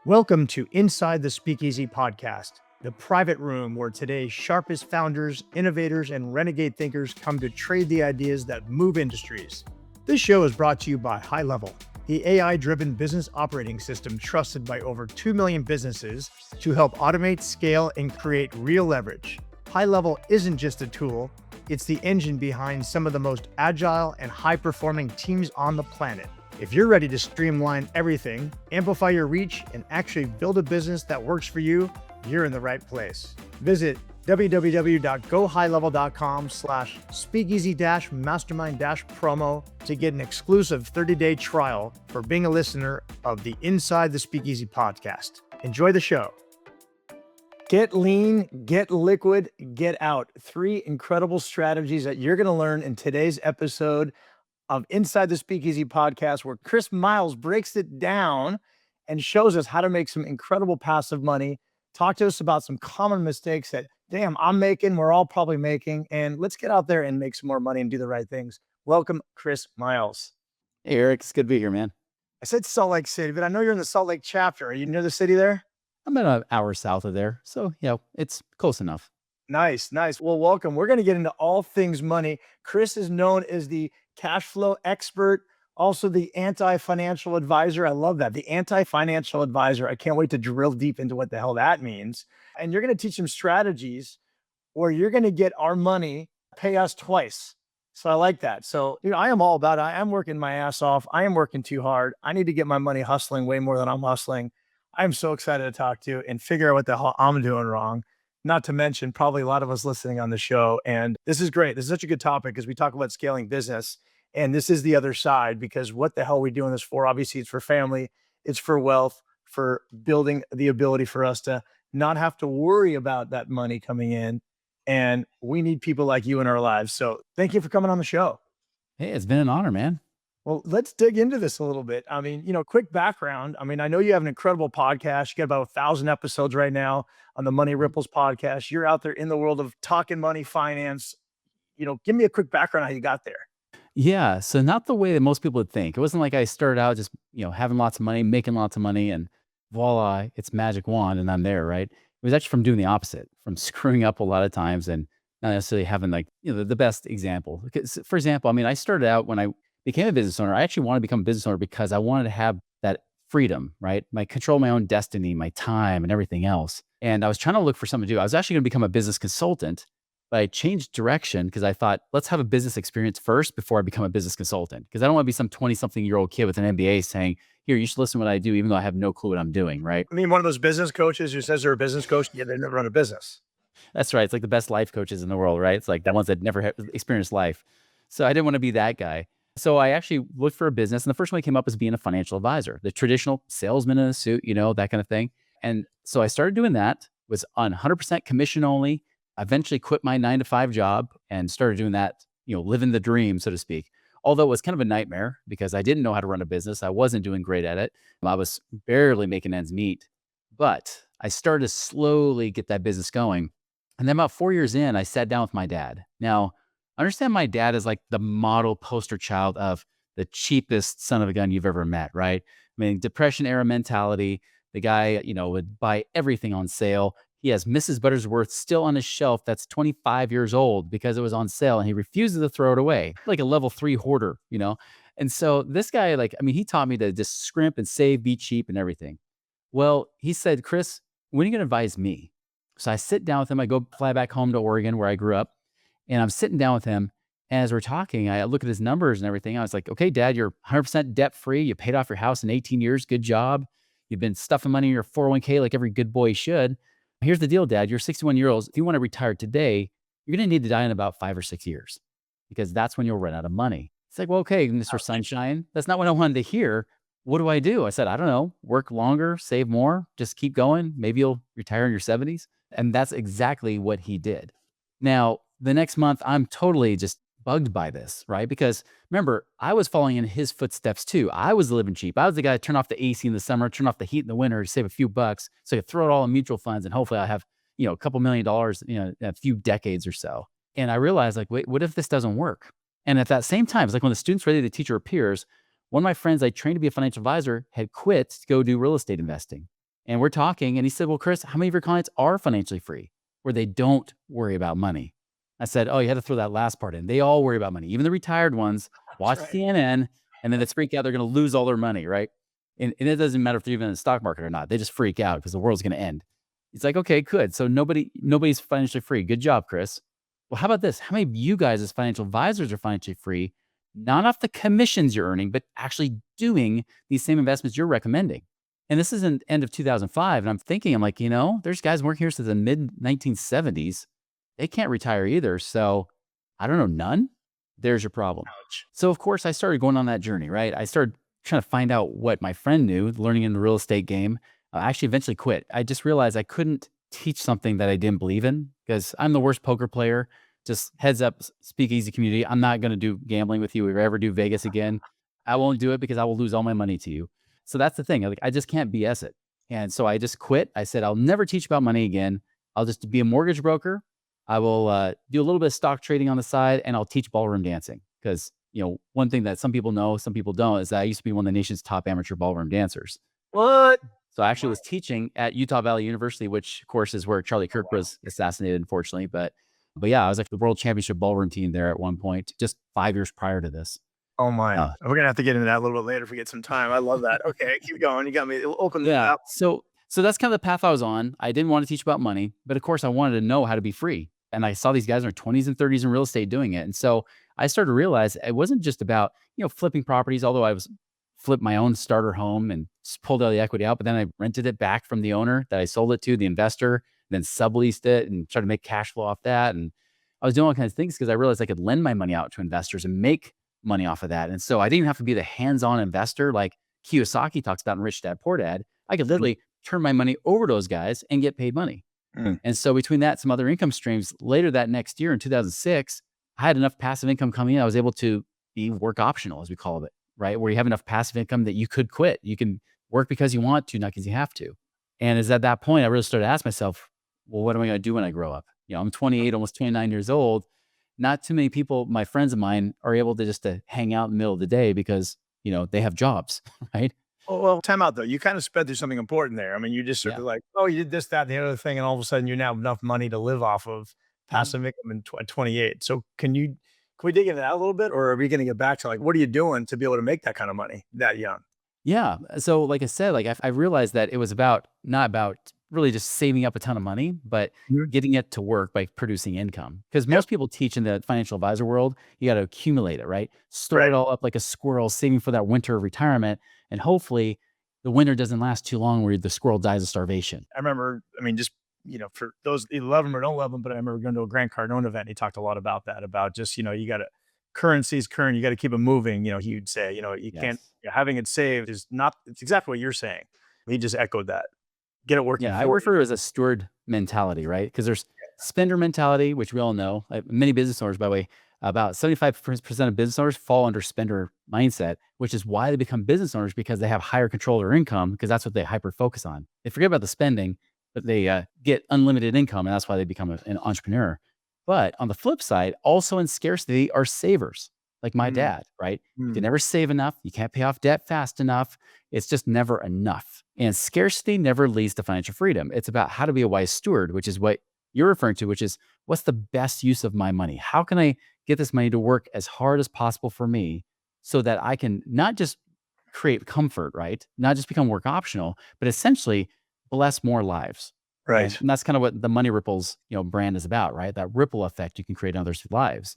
Welcome to Inside the Speakeasy podcast, the private room where today's sharpest founders, innovators, and renegade thinkers come to trade the ideas that move industries. This show is brought to you by High Level, the AI-driven business operating system trusted by over 2 million businesses to help automate, scale, and create real leverage. High Level isn't just a tool, it's the engine behind some of the most agile and high-performing teams on the planet. If you're ready to streamline everything, amplify your reach, and actually build a business that works for you, you're in the right place. Visit www.gohighlevel.com/speakeasy-mastermind-promo to get an exclusive 30-day trial for being a listener of the Inside the Speakeasy podcast. Enjoy the show. Get lean, get liquid, get out. 3 incredible strategies that you're going to learn in today's episode of Inside the Speakeasy podcast, where Chris Miles breaks it down and shows us how to make some incredible passive money. Talk to us about some common mistakes that, damn, I'm making, we're all probably making, and let's get out there and make some more money and do the right things. Welcome, Chris Miles. Hey, Eric, it's good to be here, man. I said Salt Lake City, but I know you're in the Salt Lake chapter. Are you near the city there? I'm about an hour south of there, so it's close enough. Nice. Well, welcome. We're going to get into all things money. Chris is known as the cash flow expert, also the anti-financial advisor. I love that. The anti-financial advisor. I can't wait to drill deep into what the hell that means. And you're going to teach some strategies where you're going to get our money, pay us twice. So I like that. So, I am all about it. I am working my ass off. I am working too hard. I need to get my money hustling way more than I'm hustling. I'm so excited to talk to you and figure out what the hell I'm doing wrong. Not to mention probably a lot of us listening on the show. And this is great. This is such a good topic because we talk about scaling business. And this is the other side, because what the hell are we doing this for? Obviously, it's for family. It's for wealth, for building the ability for us to not have to worry about that money coming in. And we need people like you in our lives. So thank you for coming on the show. Hey, it's been an honor, man. Well, let's dig into this a little bit. I mean, quick background. I mean, I know you have an incredible podcast. You got about 1,000 episodes right now on the Money Ripples podcast. You're out there in the world of talking money, finance. Give me a quick background on how you got there. Yeah, so not the way that most people would think. It wasn't like I started out just, having lots of money, making lots of money, and voila, it's magic wand and I'm there, right? It was actually from doing the opposite, from screwing up a lot of times and not necessarily having the best example. Because, for example, I mean, I started out when I became a business owner. I actually wanted to become a business owner because I wanted to have that freedom, right? My control my own destiny, my time, and everything else. And I was trying to look for something to do. I was actually going to become a business consultant, but I changed direction because I thought, let's have a business experience first before I become a business consultant. Because I don't want to be some 20-something-year-old kid with an MBA saying, here, you should listen to what I do, even though I have no clue what I'm doing, right? I mean, one of those business coaches who says they're a business coach, yet they never run a business. That's right. It's like the best life coaches in the world, right? It's like the ones that never have experienced life. So I didn't want to be that guy. So I actually looked for a business, and the first one that came up was being a financial advisor, the traditional salesman in a suit, that kind of thing. And so I started doing that, was on 100% commission only. I eventually quit my 9-to-5 job and started doing that, living the dream, so to speak. Although it was kind of a nightmare because I didn't know how to run a business. I wasn't doing great at it. I was barely making ends meet, but I started to slowly get that business going. And then about 4 years in, I sat down with my dad. Now, I understand my dad is like the model poster child of the cheapest son of a gun you've ever met, right? I mean, Depression era mentality. The guy, would buy everything on sale. He has Mrs. Buttersworth still on his shelf that's 25 years old because it was on sale and he refuses to throw it away, like a level 3 hoarder, And so this guy, he taught me to just scrimp and save, be cheap and everything. Well, he said, Chris, when are you going to advise me? So I sit down with him. I go fly back home to Oregon where I grew up. And I'm sitting down with him. And as we're talking, I look at his numbers and everything. I was like, okay, Dad, you're 100% debt free. You paid off your house in 18 years. Good job. You've been stuffing money in your 401k like every good boy should. Here's the deal, Dad. You're 61 years old. If you want to retire today, you're going to need to die in about 5 or 6 years because that's when you'll run out of money. It's like, well, okay, Mr. Sunshine, that's not what I wanted to hear. What do I do? I said, I don't know. Work longer, save more, just keep going. Maybe you'll retire in your 70s. And that's exactly what he did. Now, the next month, I'm totally just bugged by this, right? Because remember, I was following in his footsteps too. I was living cheap. I was the guy that turned off the AC in the summer, turn off the heat in the winter to save a few bucks. So I could throw it all in mutual funds and hopefully I have, a couple $1 million, in a few decades or so. And I realized wait, what if this doesn't work? And at that same time, it's like when the student's ready to teach her peers, one of my friends I trained to be a financial advisor had quit to go do real estate investing. And we're talking, and he said, well, Chris, how many of your clients are financially free where they don't worry about money? I said, oh, you had to throw that last part in. They all worry about money. Even the retired ones That's watch right. CNN and then they freak out. They're going to lose all their money, right? And it doesn't matter if they're even in the stock market or not. They just freak out because the world's going to end. It's like, okay, good. So nobody's financially free. Good job, Chris. Well, how about this? How many of you guys as financial advisors are financially free, not off the commissions you're earning, but actually doing these same investments you're recommending? And this is in end of 2005. And I'm thinking, I'm like, there's guys working here since the mid 1970s. They can't retire either. So I don't know, none. There's your problem. Ouch. So of course I started going on that journey, right? I started trying to find out what my friend knew, learning in the real estate game. I actually eventually quit. I just realized I couldn't teach something that I didn't believe in because I'm the worst poker player. Just heads up, speakeasy community. I'm not going to do gambling with you. If we ever do Vegas again, I won't do it because I will lose all my money to you. So that's the thing. Like, I just can't BS it. And so I just quit. I said, I'll never teach about money again. I'll just be a mortgage broker. I will do a little bit of stock trading on the side, and I'll teach ballroom dancing. Because, one thing that some people know, some people don't, is that I used to be one of the nation's top amateur ballroom dancers. What? So I actually was teaching at Utah Valley University, which of course is where Charlie Kirk was assassinated, unfortunately. But yeah, I was like the world championship ballroom team there at one point, just 5 years prior to this. Oh my. Uh, We're gonna have to get into that a little bit later if we get some time. I love that. Okay, keep going. You got me. Open it Yeah. up. So that's kind of the path I was on. I didn't want to teach about money, but of course I wanted to know how to be free. And I saw these guys in their 20s and 30s in real estate doing it. And so I started to realize it wasn't just about, flipping properties, although I was flipped my own starter home and pulled all the equity out, but then I rented it back from the owner that I sold it to, the investor, then subleased it and tried to make cash flow off that. And I was doing all kinds of things because I realized I could lend my money out to investors and make money off of that. And so I didn't even have to be the hands-on investor like Kiyosaki talks about in Rich Dad Poor Dad. I could literally turn my money over to those guys and get paid money. Mm. And so between that, some other income streams later that next year in 2006, I had enough passive income coming in. I was able to be work optional, as we call it, right? Where you have enough passive income that you could quit. You can work because you want to, not because you have to. And it's at that point, I really started to ask myself, well, what am I going to do when I grow up? I'm 28, almost 29 years old. Not too many people, my friends of mine, are able to just to hang out in the middle of the day because, they have jobs, right? Well, time out though. You kind of sped through something important there. I mean, you just sort Yeah. of like, oh, you did this, that, and the other thing, and all of a sudden you now have enough money to live off of Mhm. passive income at 28. So can we dig into that a little bit, or are we going to get back to like, what are you doing to be able to make that kind of money that young? Yeah. So, like I said, like I realized that it was about not about really just saving up a ton of money, but Mhm. getting it to work by producing income. Because Yep. most people teach in the financial advisor world, you got to accumulate it, right? Store Right. it all up like a squirrel, saving for that winter of retirement. And hopefully the winter doesn't last too long where the squirrel dies of starvation. I remember, I mean, just, for those you love them or don't love them, but I remember going to a Grant Cardone event. He talked a lot about that, about just, you got to, currency is current. You got to keep it moving. He would say, you can't, Yes. having it saved is not, it's exactly what you're saying. He just echoed that. Get it working Yeah, I for you. refer to it as a steward mentality, right? Because there's spender mentality, which we all know. Like many business owners, by the way, about 75% of business owners fall under spender mindset, which is why they become business owners because they have higher control of their income because that's what they hyper focus on. They forget about the spending, but they get unlimited income, and that's why they become an entrepreneur. But on the flip side, also in scarcity are savers, like my Mm, dad, right? You can mm. never save enough. You can't pay off debt fast enough. It's just never enough. And scarcity never leads to financial freedom. It's about how to be a wise steward, which is what you're referring to, which is what's the best use of my money? How can I get this money to work as hard as possible for me so that I can not just create comfort, right? Not just become work optional, but essentially bless more lives. And Right. that's kind of what the Money Ripples, brand is about, right? That ripple effect you can create in others' lives,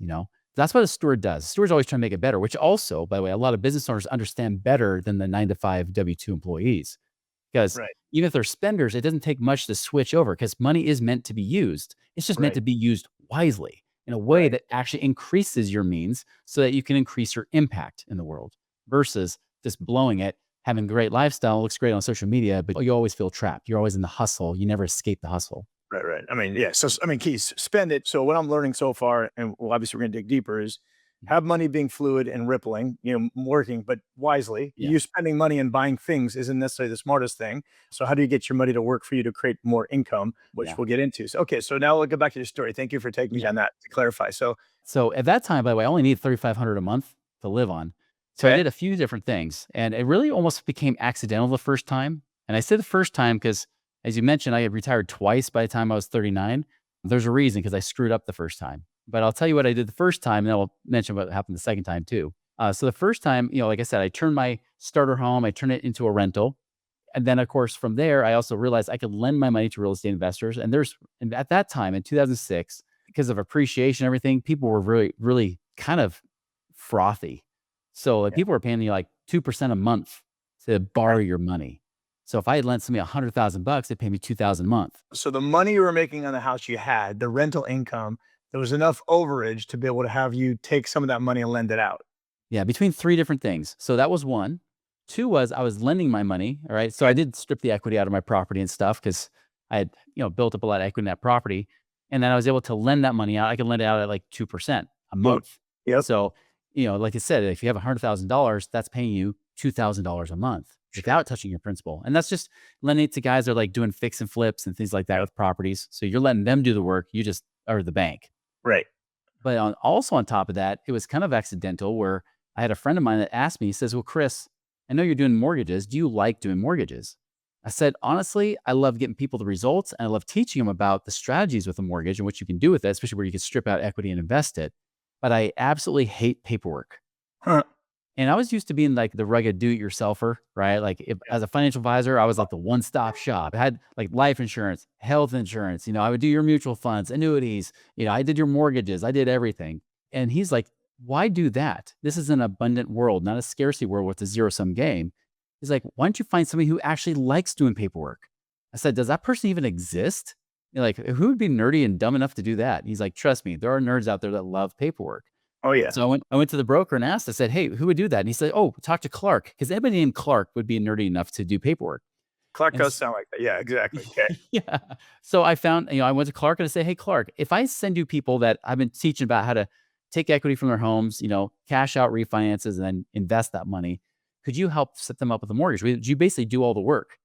That's what a steward does. Stewards always try to make it better, which also, by the way, a lot of business owners understand better than the 9 to 5 W-2 employees. Because Right. even if they're spenders, it doesn't take much to switch over because money is meant to be used. It's just meant Right. to be used wisely in a way Right. that actually increases your means so that you can increase your impact in the world versus just blowing it, having a great lifestyle, looks great on social media, but you always feel trapped. You're always in the hustle. You never escape the hustle. Right, right. I mean, yeah. So, I mean, keys, spend it. So, what I'm learning so far, and well, obviously, we're going to dig deeper, is have money being fluid and rippling, working, but wisely. Yeah. You spending money and buying things isn't necessarily the smartest thing. So, how do you get your money to work for you to create more income, which Yeah. we'll get into? So, okay. So, now we'll go back to your story. Thank you for taking me Yeah. on that to clarify. So, So at that time, by the way, I only need 3,500 a month to live on. So I okay. did a few different things and it really almost became accidental the first time. And I say the first time because, as you mentioned, I had retired twice by the time I was 39. There's a reason because I screwed up the first time. But I'll tell you what I did the first time, and then I'll mention what happened the second time too. So the first time, like I said, I turned my starter home, I turned it into a rental. And then, of course, from there, I also realized I could lend my money to real estate investors. And at that time in 2006, because of appreciation and everything, people were really, really kind of frothy. So like, Yeah. people were paying me like 2% a month to borrow your money. So if I had lent somebody $100,000, they'd pay me 2,000 a month. So the money you were making on the house you had, the rental income, there was enough overage to be able to have you take some of that money and lend it out. Yeah, between three different things. So that was one. Two was I was lending my money. All right. So I did strip the equity out of my property and stuff because I had, built up a lot of equity in that property. And then I was able to lend that money out. I could lend it out at like 2% a Yep. month. Yep. So, like I said, if you have $100,000, that's paying you $2,000 a month Sure. without touching your principal. And that's just lending it to guys that are like doing fix and flips and things like that with properties. So you're letting them do the work. You just are the bank. Right. But also on top of that, it was kind of accidental where I had a friend of mine that asked me, he says, well, Chris, I know you're doing mortgages. Do you like doing mortgages? I said, honestly, I love getting people the results and I love teaching them about the strategies with a mortgage and what you can do with it, especially where you can strip out equity and invest it. But I absolutely hate paperwork. Huh. And I was used to being like the rugged do-it-yourselfer, right? Like as a financial advisor, I was like the one-stop shop. I had like life insurance, health insurance. I would do your mutual funds, annuities. I did your mortgages. I did everything. And he's like, why do that? This is an abundant world, not a scarcity world with a zero-sum game. He's like, why don't you find somebody who actually likes doing paperwork? I said, does that person even exist? Like, who would be nerdy and dumb enough to do that? And he's like, trust me, there are nerds out there that love paperwork. Oh yeah. So I went to the broker and asked, I said, hey, who would do that? And he said, oh, talk to Clark. Because anybody named Clark would be nerdy enough to do paperwork. Clark And does sound like that. Yeah, exactly. Okay. yeah. So I found, I went to Clark and I said, hey, Clark, if I send you people that I've been teaching about how to take equity from their homes, cash out refinances and then invest that money, could you help set them up with a mortgage? Would you basically do all the work?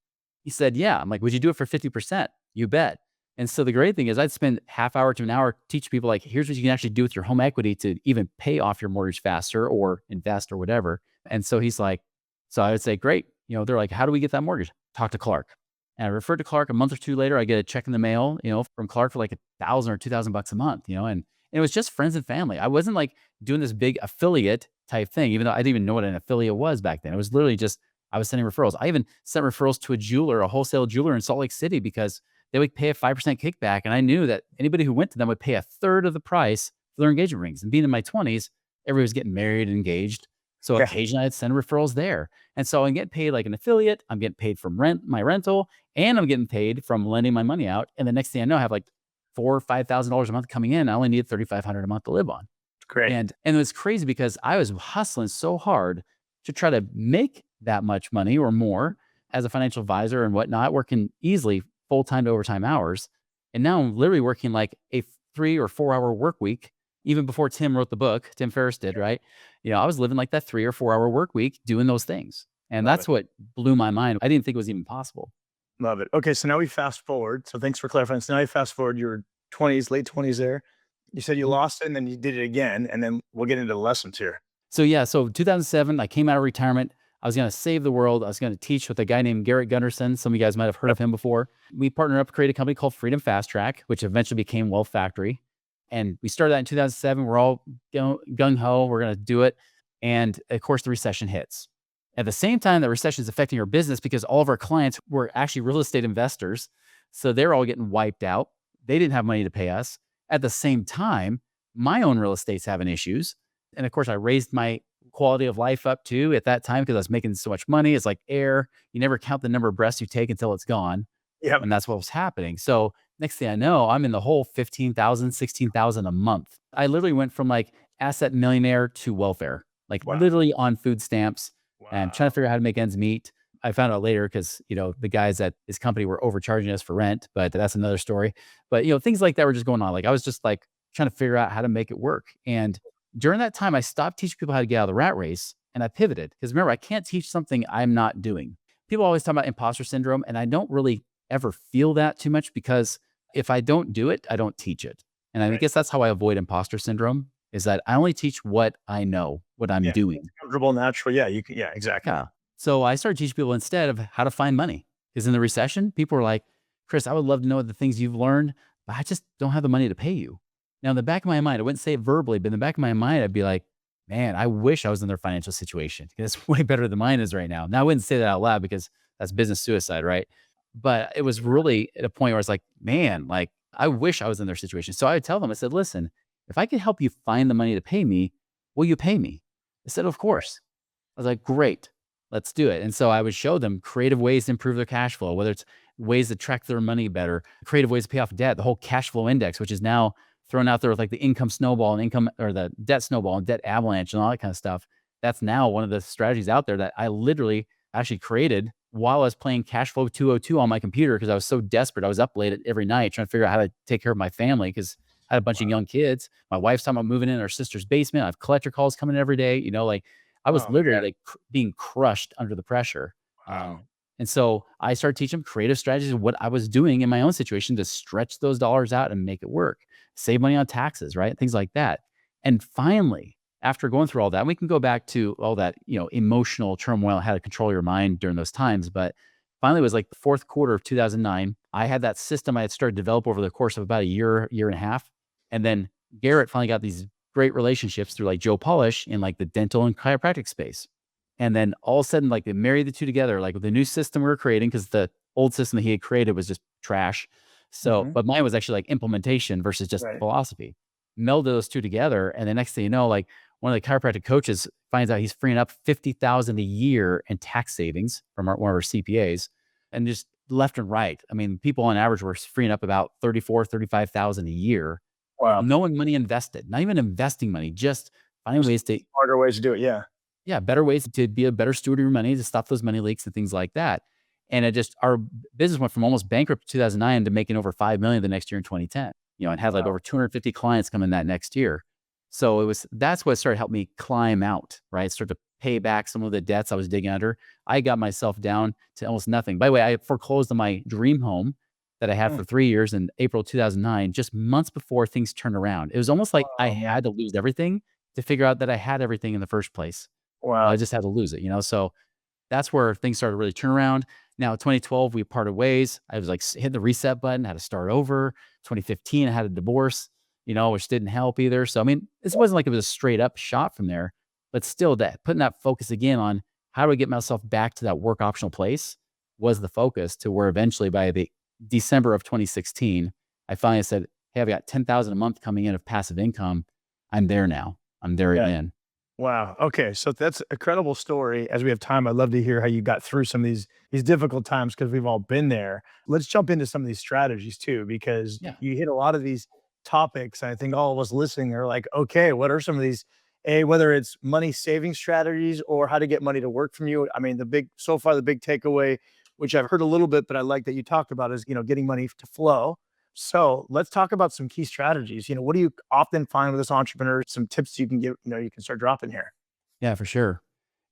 He said, yeah. I'm like, would you do it for 50%? You bet. And so the great thing is I'd spend half hour to an hour teach people like, here's what you can actually do with your home equity to even pay off your mortgage faster or invest or whatever. And so he's like, so I would say, great. They're like, how do we get that mortgage? Talk to Clark. And I referred to Clark. A month or two later, I get a check in the mail, from Clark for like $1,000 or $2,000 a month, and it was just friends and family. I wasn't like doing this big affiliate type thing, even though I didn't even know what an affiliate was back then. It was literally just, I was sending referrals. I even sent referrals to a wholesale jeweler in Salt Lake City because they would pay a 5% kickback. And I knew that anybody who went to them would pay a third of the price for their engagement rings. And being in my 20s, everybody was getting married and engaged. So occasionally I'd send referrals there. And so I'm getting paid like an affiliate. I'm getting paid from my rental, and I'm getting paid from lending my money out. And the next thing I know, I have like $4,000 or $5,000 a month coming in. I only need $3,500 a month to live on. Great. And it was crazy because I was hustling so hard to try to make that much money or more as a financial advisor and whatnot, working easily full-time to overtime hours. And now I'm literally working like a 3 or 4 hour work week. Even before Tim wrote the book, Tim Ferriss did, right? I was living like that 3 or 4 hour work week doing those things. And Love that's what blew my mind. I didn't think it was even possible. Love it. Okay, so now we fast forward. So thanks for clarifying. So now you fast forward your 20s, late 20s there. You said you lost it and then you did it again. And then we'll get into the lessons here. So 2007, I came out of retirement. I was going to save the world. I was going to teach with a guy named Garrett Gunderson. Some of you guys might have heard of him before. We partnered up to create a company called Freedom Fast Track, which eventually became Wealth Factory. And we started that in 2007. We're all gung-ho. We're going to do it. And of course, the recession hits. At the same time, the recession is affecting our business because all of our clients were actually real estate investors. So they're all getting wiped out. They didn't have money to pay us. At the same time, my own real estate's having issues. And of course, I raised my quality of life up too at that time because I was making so much money. It's like air. You never count the number of breaths you take until it's gone. Yep. And that's what was happening. So next thing I know, I'm in the whole 15,000, 16,000 a month. I literally went from like asset millionaire to welfare, like literally on food stamps and trying to figure out how to make ends meet. I found out later because, the guys at this company were overcharging us for rent, but that's another story. But, things like that were just going on. Like I was just like trying to figure out how to make it work. And during that time, I stopped teaching people how to get out of the rat race and I pivoted. Because remember, I can't teach something I'm not doing. People always talk about imposter syndrome, and I don't really ever feel that too much because if I don't do it, I don't teach it. And I guess that's how I avoid imposter syndrome, is that I only teach what I know, what I'm doing. Comfortable, natural. Yeah, you can. Yeah, exactly. Yeah. So I started teaching people instead of how to find money. Because in the recession, people were like, Chris, I would love to know the things you've learned, but I just don't have the money to pay you. Now, in the back of my mind, I wouldn't say it verbally, but in the back of my mind, I'd be like, man, I wish I was in their financial situation because it's way better than mine is right now. Now, I wouldn't say that out loud because that's business suicide, right? But it was really at a point where I was like, man, like, I wish I was in their situation. So I would tell them, I said, listen, if I could help you find the money to pay me, will you pay me? They said, of course. I was like, great, let's do it. And so I would show them creative ways to improve their cash flow, whether it's ways to track their money better, creative ways to pay off debt, the whole cash flow index, which is now thrown out there with like the income snowball and income or the debt snowball and debt avalanche and all that kind of stuff. That's now one of the strategies out there that I literally actually created while I was playing Cash Flow 202 on my computer because I was so desperate. I was up late every night trying to figure out how to take care of my family because I had a bunch of young kids. My wife's talking about moving in our sister's basement. I have collector calls coming in every day. Like I was Oh literally man. like being crushed under the pressure. Wow. And so I started teaching them creative strategies of what I was doing in my own situation to stretch those dollars out and make it work, save money on taxes, right? Things like that. And finally, after going through all that, we can go back to all that, emotional turmoil, how to control your mind during those times. But finally, it was like the fourth quarter of 2009. I had that system I had started to develop over the course of about a year, year and a half. And then Garrett finally got these great relationships through like Joe Polish in like the dental and chiropractic space. And then all of a sudden, like they married the two together, like with the new system we were creating, because the old system that he had created was just trash. So, Mhm. but mine was actually like implementation versus just Right. philosophy. Meld those two together. And the next thing you know, like one of the chiropractic coaches finds out he's freeing up 50,000 a year in tax savings from one of our CPAs and just left and right. I mean, people on average were freeing up about 34, 35,000 a year. Wow. No one money invested, not even investing money, just finding ways to Smarter ways to do it. Yeah. yeah, better ways to be a better steward of your money, to stop those money leaks and things like that. And it just our business went from almost bankrupt in 2009 to making over 5 million the next year in 2010. And had like Wow. over 250 clients come in that next year. So that's what started to help me climb out, right? Start to pay back some of the debts I was digging under. I got myself down to almost nothing. By the way, I foreclosed on my dream home that I had Mm. for 3 years in April 2009, just months before things turned around. It was almost like I Oh man. had to lose everything to figure out that I had everything in the first place. I Wow. just had to lose it. So that's where things started to really turn around. Now, 2012, we parted ways. I was like, hit the reset button, had to start over. 2015, I had a divorce, which didn't help either. So, I mean, this wasn't like it was a straight up shot from there, but still that putting that focus again on how do I get myself back to that work optional place was the focus to where eventually by the December of 2016, I finally said, hey, I've got 10,000 a month coming in of passive income. I'm there now. I'm there Yeah. again. Wow. Okay. So that's a credible story. As we have time, I'd love to hear how you got through some of these difficult times because we've all been there. Let's jump into some of these strategies too, because Yeah. you hit a lot of these topics. I think all of us listening are like, okay, what are some of these? Whether it's money saving strategies or how to get money to work from you. I mean, so far the big takeaway, which I've heard a little bit, but I like that you talked about is getting money to flow. So let's talk about some key strategies. What do you often find with this entrepreneur? Some tips you can give, you can start dropping here. Yeah, for sure.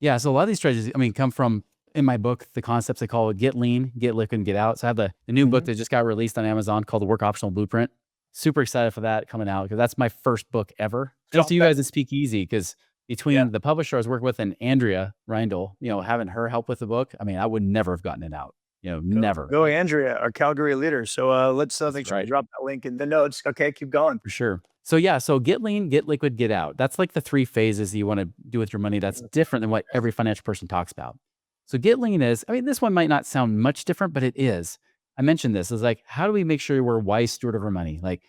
Yeah, so a lot of these strategies, I mean, come from in my book, the concepts I call it get lean, get liquid, and get out. So I have the new book Mhm. that just got released on Amazon called The Work Optional Blueprint. Super excited for that coming out because that's my first book ever. Shout out Drop to you that. guys at Speak Easy because Yeah. between the publisher I was working with and Andrea Reindl, having her help with the book, I mean, I would never have gotten it out. Never. Go Andrea, our Calgary leader. So let's make That's sure we right. drop that link in the notes. Okay, keep going. For sure. So yeah, so get lean, get liquid, get out. That's like the three phases you want to do with your money. That's different than what every financial person talks about. So get lean is, I mean, this one might not sound much different, but it is. I mentioned this is like, how do we make sure we're a wise steward of our money? Like,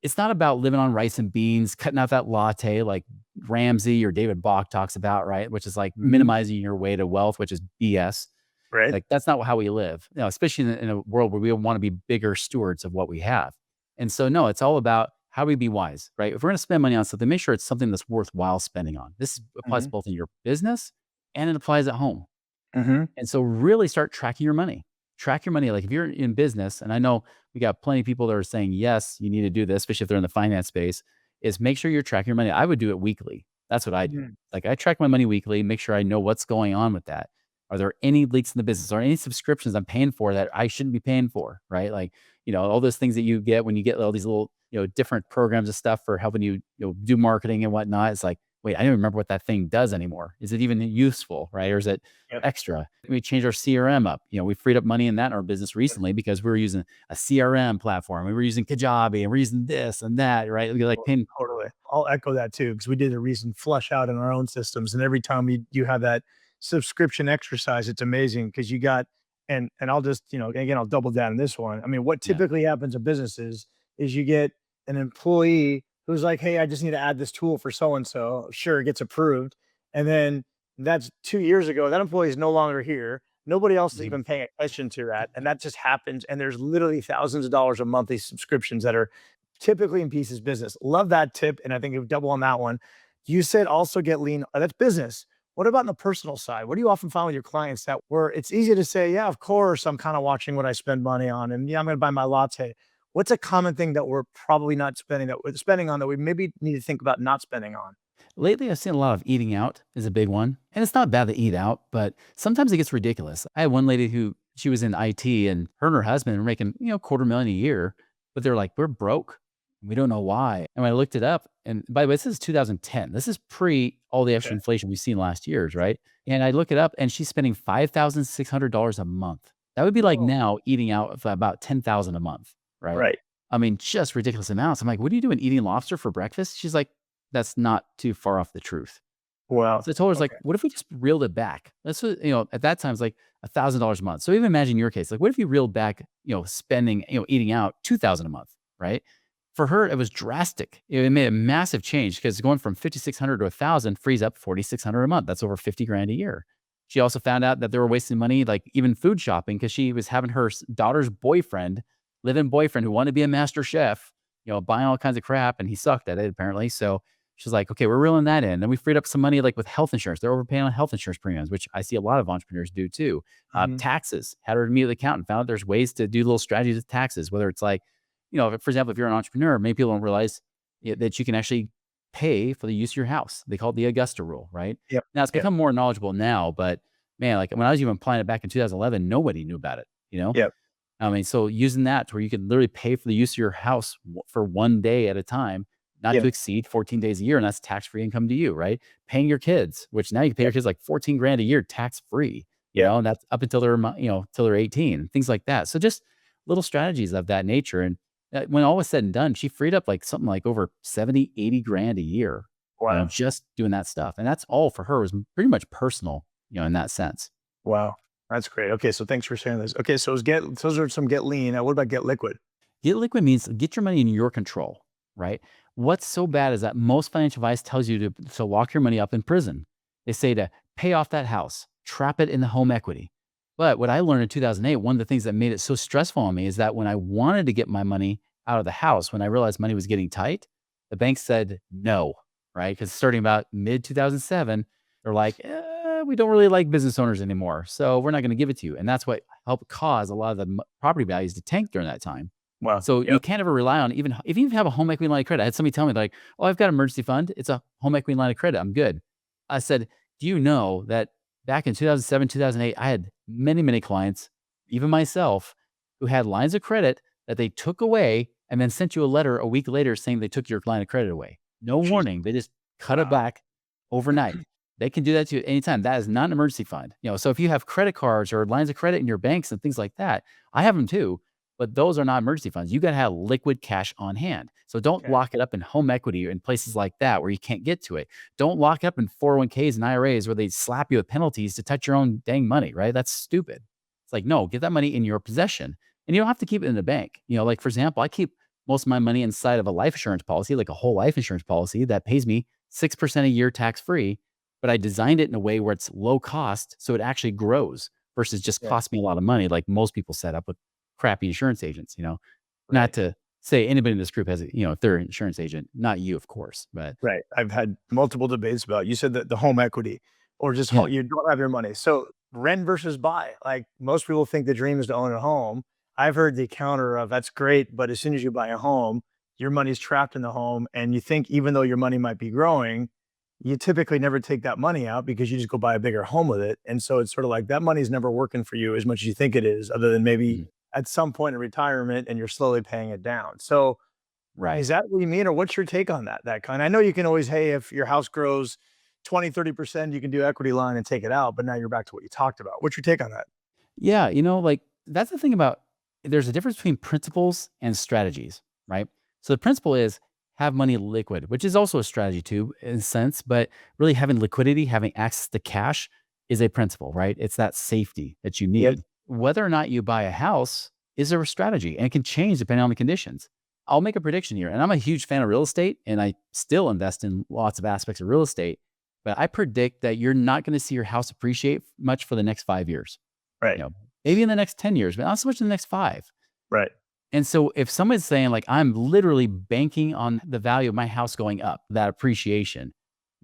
it's not about living on rice and beans, cutting out that latte like Ramsey or David Bach talks about, right? Which is like Mhm. minimizing your way to wealth, which is BS. Right. Like that's not how we live, especially in a world where we want to be bigger stewards of what we have. And so, no, it's all about how we be wise, right? If we're going to spend money on something, make sure it's something that's worthwhile spending on. This applies Mhm. both in your business and it applies at home. Mhm. And so, really start tracking your money. Track your money. Like if you're in business, and I know we got plenty of people that are saying, yes, you need to do this, especially if they're in the finance space, is make sure you're tracking your money. I would do it weekly. That's what I do. Mhm. Like I track my money weekly, make sure I know what's going on with that. Are there any leaks in the business or any subscriptions I'm paying for that I shouldn't be paying for? Right. Like, all those things that you get when you get all these little, different programs and stuff for helping you, do marketing and whatnot. It's like, wait, I don't remember what that thing does anymore. Is it even useful, right? Or is it Yep. extra? We changed our CRM up. We freed up money in that in our business recently because we were using a CRM platform. We were using Kajabi and we're using this and that, right? We like paying. Totally. I'll echo that too, because we did a recent flush out in our own systems. And every time you have that subscription exercise, it's amazing because you got, and I'll just, again, I'll double down on this one. I mean, what Yeah. typically happens in businesses is you get an employee who's like, hey, I just need to add this tool for so and so. Sure, it gets approved. And then that's 2 years ago. That employee is no longer here. Nobody else is Mhm. even paying attention to that. And that just happens. And there's literally thousands of dollars of monthly subscriptions that are typically in pieces business. Love that tip. And I think you double on that one. You said also get lean. That's business. What about on the personal side? What do you often find with your clients that where it's easy to say, yeah, of course, I'm kind of watching what I spend money on, and yeah, I'm going to buy my latte. What's a common thing that we're probably not spending that we're spending on that we maybe need to think about not spending on? Lately, I've seen a lot of eating out is a big one. And it's not bad to eat out, but sometimes it gets ridiculous. I had one lady who she was in IT and her and her husband were making, quarter million a year, but they're like, we're broke. We don't know why. And when I looked it up, and by the way, this is 2010. This is pre all the extra Okay. inflation we've seen last year's, right? And I look it up and she's spending $5,600 a month. That would be like Oh, now eating out of about 10,000 a month, right? right. I mean, just ridiculous amounts. I'm like, what are you doing eating lobster for breakfast? She's like, that's not too far off the truth. Well, So I told her, it's like, okay. what if we just reeled it back? That's what, at that time, it's like $1,000 a month. So even imagine your case, like, what if you reeled back, spending, eating out 2,000 a month, right? For her, it was drastic. It made a massive change because going from 5,600 to 1,000 frees up 4,600 a month. That's over 50 grand a year. She also found out that they were wasting money, like even food shopping, because she was having her daughter's boyfriend, live-in boyfriend who wanted to be a master chef, buying all kinds of crap, and he sucked at it apparently. So she's like, okay, we're reeling that in. Then we freed up some money like with health insurance. They're overpaying on health insurance premiums, which I see a lot of entrepreneurs do too. Mhm. Taxes, had her meet with the accountant, found out there's ways to do little strategies with taxes, whether it's like, for example, if you're an entrepreneur, many people don't realize that you can actually pay for the use of your house. They call it the Augusta rule, right? Yep. Now it's Yep. become more knowledgeable now, but man, like when I was even applying it back in 2011, nobody knew about it, Yep. I mean, so using that to where you can literally pay for the use of your house for one day at a time, not to Yep. exceed 14 days a year, and that's tax-free income to you, right? Paying your kids, which now you can pay your Yep. kids like 14 grand a year tax-free, Yep. and that's up until they're, till they're 18, things like that. So just little strategies of that nature. And when all was said and done, she freed up like something like over 70, 80 grand a year, Wow. just doing that stuff. And that's all for her was pretty much personal, in that sense. Wow. That's great. Okay. So thanks for sharing this. Okay. So those are some get lean. What about get liquid? Get liquid means get your money in your control, right? What's so bad is that most financial advice tells you to lock your money up in prison. They say to pay off that house, trap it in the home equity. But what I learned in 2008, one of the things that made it so stressful on me is that when I wanted to get my money out of the house, when I realized money was getting tight, the bank said no, right? Because starting about mid 2007, they're like, we don't really like business owners anymore. So we're not going to give it to you. And that's what helped cause a lot of the property values to tank during that time. Wow. So you Yep. can't ever rely on even if you have a home equity line of credit. I had somebody tell me like, "Oh, I've got an emergency fund. It's a home equity line of credit. I'm good." I said, "Do you know that back in 2007, 2008, I had many, many clients, even myself, who had lines of credit that they took away and then sent you a letter a week later saying they took your line of credit away. No Jeez. warning. They just cut it Wow. back overnight. They can do that to you at any time. That is not an emergency fund. So if you have credit cards or lines of credit in your banks and things like that, I have them too. But those are not emergency funds. You got to have liquid cash on hand. So don't Okay. lock it up in home equity or in places like that where you can't get to it. Don't lock it up in 401ks and IRAs where they slap you with penalties to touch your own dang money, right? That's stupid. It's like, no, get that money in your possession. And you don't have to keep it in the bank. Like for example, I keep most of my money inside of a life insurance policy, like a whole life insurance policy that pays me 6% a year tax free. But I designed it in a way where it's low cost. So it actually grows versus just Yeah. cost me a lot of money, like most people set up with crappy insurance agents. Not Right. to say anybody in this group has, if they're an insurance agent, not you, of course, but Right. I've had multiple debates about you said that the home equity or just yeah, you don't have your money. So rent versus buy. Like most people think the dream is to own a home. I've heard the counter of that's great, but as soon as you buy a home, your money's trapped in the home. And you think even though your money might be growing, you typically never take that money out because you just go buy a bigger home with it. And so it's sort of like that money's never working for you as much as you think it is, other than maybe mhm, at some point in retirement and you're slowly paying it down. So Is Right. that what you mean? Or what's your take on that? That kind I know you can always, hey, if your house grows 20, 30%, you can do equity line and take it out, but now you're back to what you talked about. What's your take on that? Yeah, like that's the thing about there's a difference between principles and strategies, right? So the principle is have money liquid, which is also a strategy too, in a sense, but really having liquidity, having access to cash is a principle, right? It's that safety that you Yep. need. Whether or not you buy a house is a strategy and it can change depending on the conditions. I'll make a prediction here, and I'm a huge fan of real estate and I still invest in lots of aspects of real estate, but I predict that you're not going to see your house appreciate much for the next 5 years. Right. You know, maybe in the next 10 years, but not so much in the next 5. Right. And so if someone's saying like, I'm literally banking on the value of my house going up, that appreciation,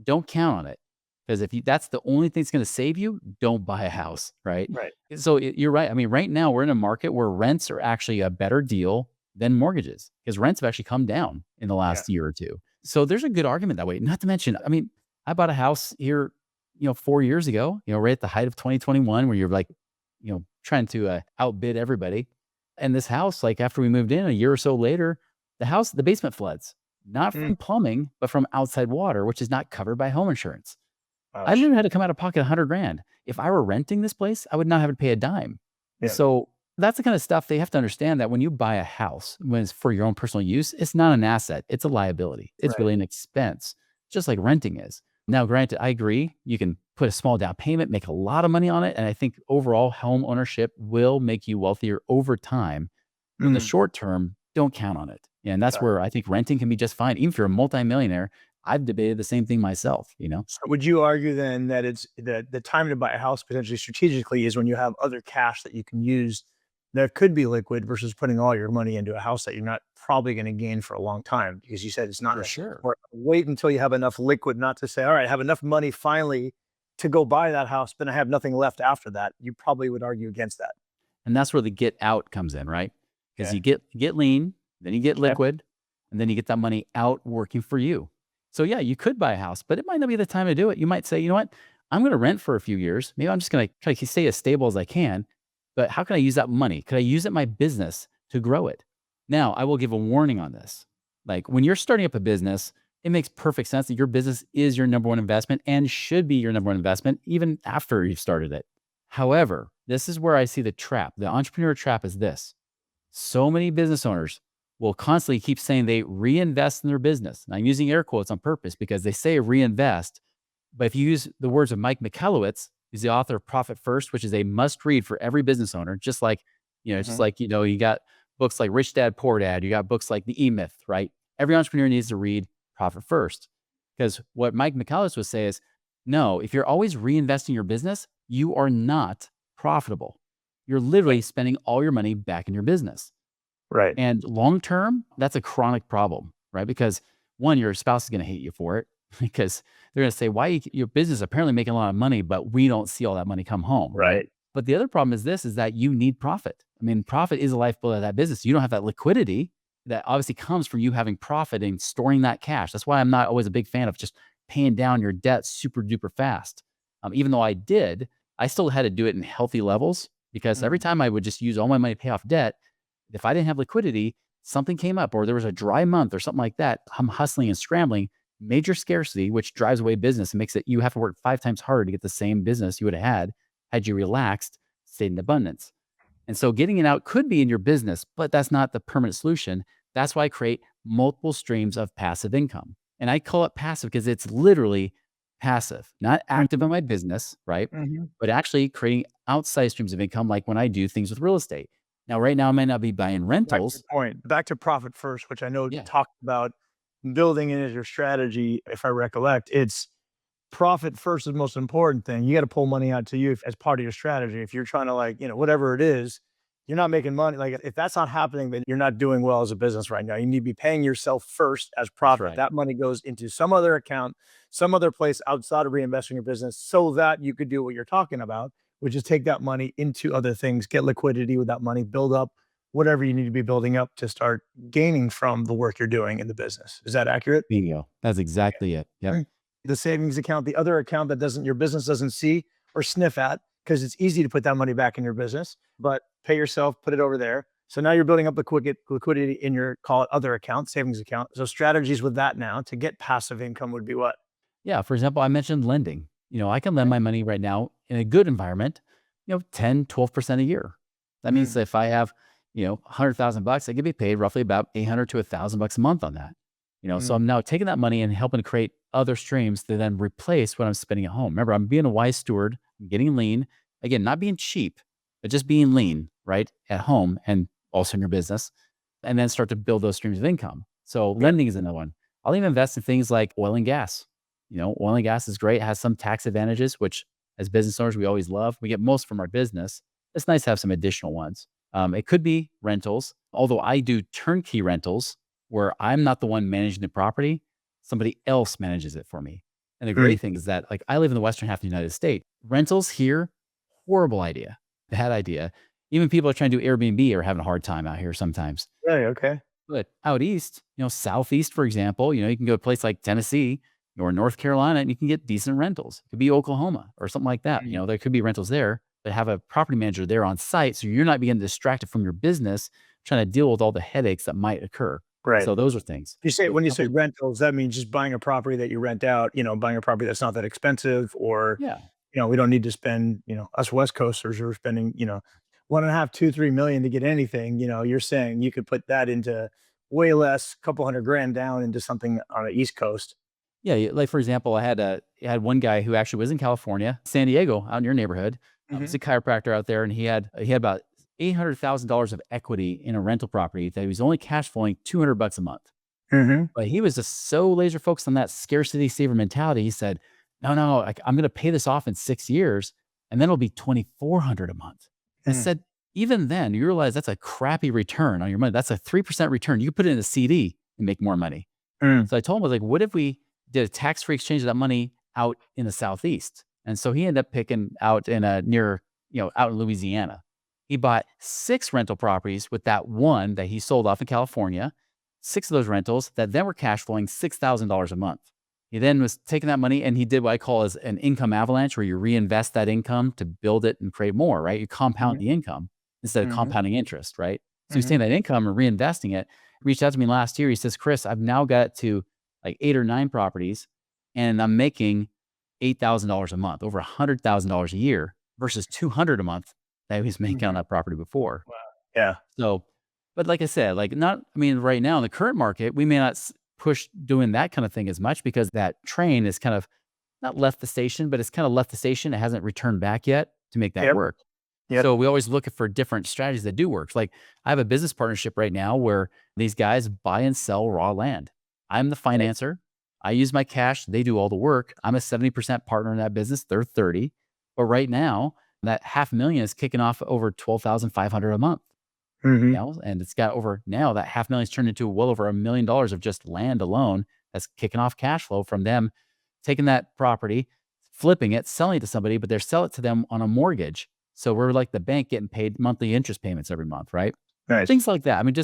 don't count on it. Because if that's the only thing that's going to save you, don't buy a house, right? Right. So you're right. I mean, right now we're in a market where rents are actually a better deal than mortgages because rents have actually come down in the Yeah. last year or two. So there's a good argument that way. Not to mention, I mean, I bought a house here, 4 years ago, right at the height of 2021, where you're like, trying to outbid everybody. And this house, like after we moved in a year or so later, the basement floods, not Mm. from plumbing, but from outside water, which is not covered by home insurance. I Ouch. literally had to come out of pocket 100 grand. If I were renting this place, I would not have to pay a dime. Yeah. So that's the kind of stuff they have to understand that when you buy a house, when it's for your own personal use, it's not an asset. It's a liability. It's Right. really an expense, just like renting is. Now, granted, I agree. You can put a small down payment, make a lot of money on it. And I think overall home ownership will make you wealthier over time. But in the Mhm. short term, don't count on it. And that's Got it. where I think renting can be just fine. Even if you're a multimillionaire, I've debated the same thing myself, So would you argue then that it's that the time to buy a house potentially strategically is when you have other cash that you can use that could be liquid versus putting all your money into a house that you're not probably going to gain for a long time because you said it's not For necessarily sure. or wait until you have enough liquid not to say, all right, I have enough money finally to go buy that house, but I have nothing left after that. You probably would argue against that. And that's where the get out comes in, right? Because Okay. you get lean, then you get Okay. liquid, and then you get that money out working for you. So yeah, you could buy a house, but it might not be the time to do it. You might say, you know what? I'm going to rent for a few years. Maybe I'm just going to try to stay as stable as I can. But how can I use that money? Could I use it in my business to grow it? Now, I will give a warning on this. Like when you're starting up a business, it makes perfect sense that your business is your number one investment and should be your number one investment even after you've started it. However, this is where I see the trap. The entrepreneur trap is this. So many business owners will constantly keep saying they reinvest in their business. And I'm using air quotes on purpose because they say reinvest. But if you use the words of Mike Michalowicz, who's the author of Profit First, which is a must read for every business owner, just like, Mhm. you got books like Rich Dad, Poor Dad, you got books like The E Myth, right? Every entrepreneur needs to read Profit First. Because what Mike Michalowicz would say is, no, if you're always reinvesting your business, you are not profitable. You're Right. literally spending all your money back in your business. Right. And long term, that's a chronic problem, right? Because one, your spouse is going to hate you for it because they're going to say, why your business is apparently making a lot of money, but we don't see all that money come home, right? Right. But the other problem is this is that you need profit. I mean, profit is the lifeblood of that business. You don't have that liquidity that obviously comes from you having profit and storing that cash. That's why I'm not always a big fan of just paying down your debt super duper fast. Even though I did, I still had to do it in healthy levels because every Mhm. time I would just use all my money to pay off debt, if I didn't have liquidity, something came up or there was a dry month or something like that, I'm hustling and scrambling, major scarcity, which drives away business and makes it you have to work 5 times harder to get the same business you would have had you relaxed, stayed in abundance. And so getting it out could be in your business, but that's not the permanent solution. That's why I create multiple streams of passive income. And I call it passive because it's literally passive, not active Mhm. in my business, right? Mhm. But actually creating outside streams of income, like when I do things with real estate. Now, right now, I might not be buying Back to your rentals. point, back to profit first, which I know Yeah, talked about building it as your strategy, if I recollect. It's profit first is the most important thing. You gotta pull money out to you as part of your strategy. If you're trying to like, whatever it is, you're not making money. Like if that's not happening, then you're not doing well as a business right now. You need to be paying yourself first as that's profit. right. That money goes into some other account, some other place outside of reinvesting your business so that you could do what you're talking about, which is take that money into other things, get liquidity with that money, build up whatever you need to be building up to start gaining from the work you're doing in the business. Is that accurate? Bingo. That's exactly it. Yep. Mm. The savings account, the other account that doesn't your business doesn't see or sniff at, because it's easy to put that money back in your business, but pay yourself, put it over there. So now you're building up liquidity in your, call it, other account, savings account. So strategies with that now to get passive income would be what? Yeah. For example, I mentioned lending. I can lend my money right now in a good environment, 10, 12% a year. That means Mm, if I have, 100,000 bucks, I could be paid roughly about 800 to 1,000 bucks a month on that. So mm, I'm now taking that money and helping to create other streams to then replace what I'm spending at home. Remember, I'm being a wise steward, I'm getting lean. Again, not being cheap, but just being lean, right? At home and also in your business, and then start to build those streams of income. So yeah. lending is another one. I'll even invest in things like oil and gas. Oil and gas is great, it has some tax advantages, which as business owners, we always love. We get most from our business. It's nice to have some additional ones. It could be rentals, although I do turnkey rentals where I'm not the one managing the property, somebody else manages it for me. And the Mm, great thing is that, like, I live in the western half of the United States. Rentals here, horrible idea, bad idea. Even people are trying to do Airbnb are having a hard time out here sometimes. really? Okay. But out east, southeast, for example, you can go to a place like Tennessee or North Carolina and you can get decent rentals. It could be Oklahoma or something like that. Mm, There could be rentals there, but have a property manager there on site. So you're not being distracted from your business trying to deal with all the headaches that might occur. right. So those are things. You say So when a you say couple, rentals, that means just buying a property that you rent out, buying a property that's not that expensive, or, yeah. we don't need to spend, us West Coasters are spending, 1.5, 2, 3 million to get anything. You're saying you could put that into way less, couple hundred grand down into something on the East Coast. Yeah, like for example, I had one guy who actually was in California, San Diego, out in your neighborhood. Hmm. Was a chiropractor out there, and he had about $800,000 of equity in a rental property that he was only cash flowing $200 a month. Hmm. But he was just so laser focused on that scarcity saver mentality. He said, "No, no, like I'm going to pay this off in 6 years, and then it'll be 2,400 a month." I Mm, said, even then, you realize that's a crappy return on your money. That's a 3% return. You could put it in a CD and make more money. mm, So I told him, I was like, what if we did a tax-free exchange of that money out in the Southeast? And so he ended up picking out in a near, out in Louisiana. He bought 6 rental properties with that one that he sold off in California, 6 of those rentals that then were cash flowing $6,000 a month. He then was taking that money and he did what I call as an income avalanche, where you reinvest that income to build it and create more, right? You compound mhm, the income instead of mhm, compounding interest, right? So he's mhm, taking that income and reinvesting it. He reached out to me last year. He says, Chris, I've now got to like 8 or 9 properties and I'm making $8,000 a month, over $100,000 a year versus 200 a month that he was making on mhm. that property before. Wow. Yeah. So, but like I said, like not, I mean, right now in the current market, we may not push doing that kind of thing as much because that train is kind of not left the station, but it's kind of left the station. It hasn't returned back yet to make that Yep. work. Yep. So we always look for different strategies that do work. Like I have a business partnership right now where these guys buy and sell raw land. I'm the financer. I use my cash. They do all the work. I'm a 70% partner in that business. They're 30. But right now, that 500,000 is kicking off over 12,500 a month. Mhm. And it's got over now that 500,000 is turned into well over $1 million of just land alone that's kicking off cash flow from them taking that property, flipping it, selling it to somebody, but they're selling it to them on a mortgage. So we're like the bank getting paid monthly interest payments every month, right? Nice. Things like that. I mean,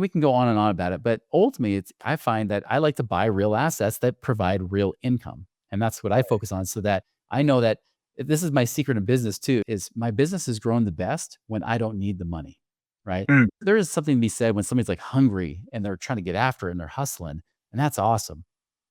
we can go on and on about it, but ultimately, I find that I like to buy real assets that provide real income, and that's what I focus on. So that I know that this is my secret in business too. Is my business has grown the best when I don't need the money, right? Mm, There is something to be said when somebody's like hungry and they're trying to get after it and they're hustling, and that's awesome.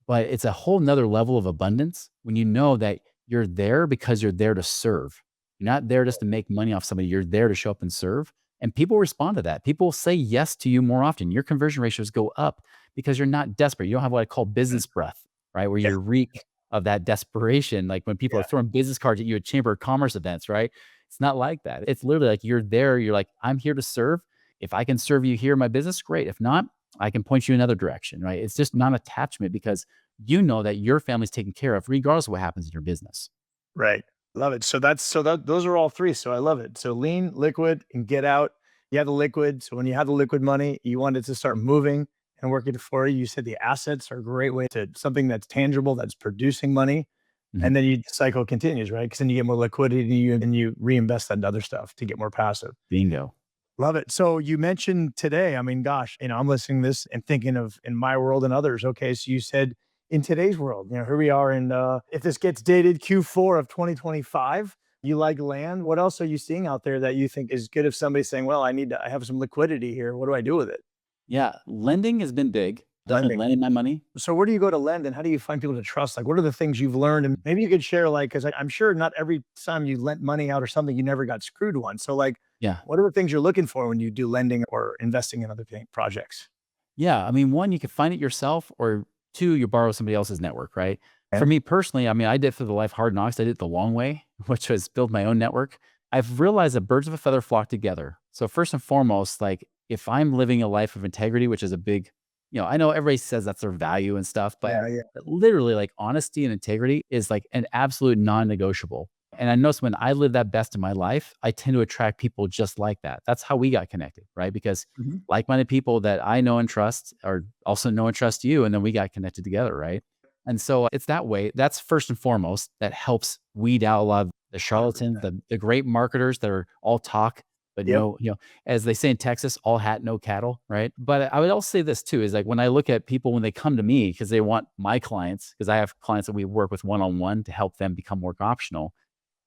But it's a whole nother level of abundance when you know that you're there because you're there to serve. You're not there just to make money off somebody. You're there to show up and serve. And people respond to that. People say yes to you more often. Your conversion ratios go up because you're not desperate. You don't have what I call mm. business breath, right? Where Yeah. you reek of that desperation. Like when people are Yeah. throwing business cards at you at chamber of commerce events, right? It's not like that. It's literally like you're there. You're like, I'm here to serve. If I can serve you here in my business, great. If not, I can point you another direction, right? It's just non attachment because you know that your family's taken care of regardless of what happens in your business. Right. Love it. So those are all three. So I love it. So lean, liquid, and get out. You have the liquid. So when you have the liquid money, you want it to start moving and working for you. You said the assets are a great way to something that's tangible, that's producing money. Mhm. And then the cycle continues, right? Because then you get more liquidity and you reinvest that in other stuff to get more passive. Bingo. Love it. So you mentioned today, I mean, gosh, I'm listening to this and thinking of in my world and others. Okay. So you said in today's world, here we are in, if this gets dated Q4 of 2025, You like land? What else are you seeing out there that you think is good if somebody's saying, well, I have some liquidity here. What do I do with it? Yeah, lending has been big. Definitely Lending. lending my money. So where do you go to lend and how do you find people to trust? Like, what are the things you've learned? And maybe you could share, like, because I'm sure not every time you lent money out or something, you never got screwed once. So, like, Yeah. what are the things you're looking for when you do lending or investing in other projects? Yeah. I mean, one, you can find it yourself, or two, you borrow somebody else's network, right? For Okay. me personally, I mean, I did for the life hard knocks. I did it the long way, which was build my own network. I've realized that birds of a feather flock together. So first and foremost, like if I'm living a life of integrity, which is a big, I know everybody says that's their value and stuff, but Yeah, yeah. literally like honesty and integrity is like an absolute non-negotiable. And I notice when I live that best in my life, I tend to attract people just like that. That's how we got connected, right? Because Mhm. like-minded people that I know and trust are also know and trust you. And then we got connected together, right? And so it's that way. That's first and foremost that helps weed out a lot of the charlatans, 100%. the great marketers that are all talk, but Yep. no, as they say in Texas, all hat, no cattle, right? But I would also say this too, is like when I look at people when they come to me because they want my clients, because I have clients that we work with one-on-one to help them become more optional.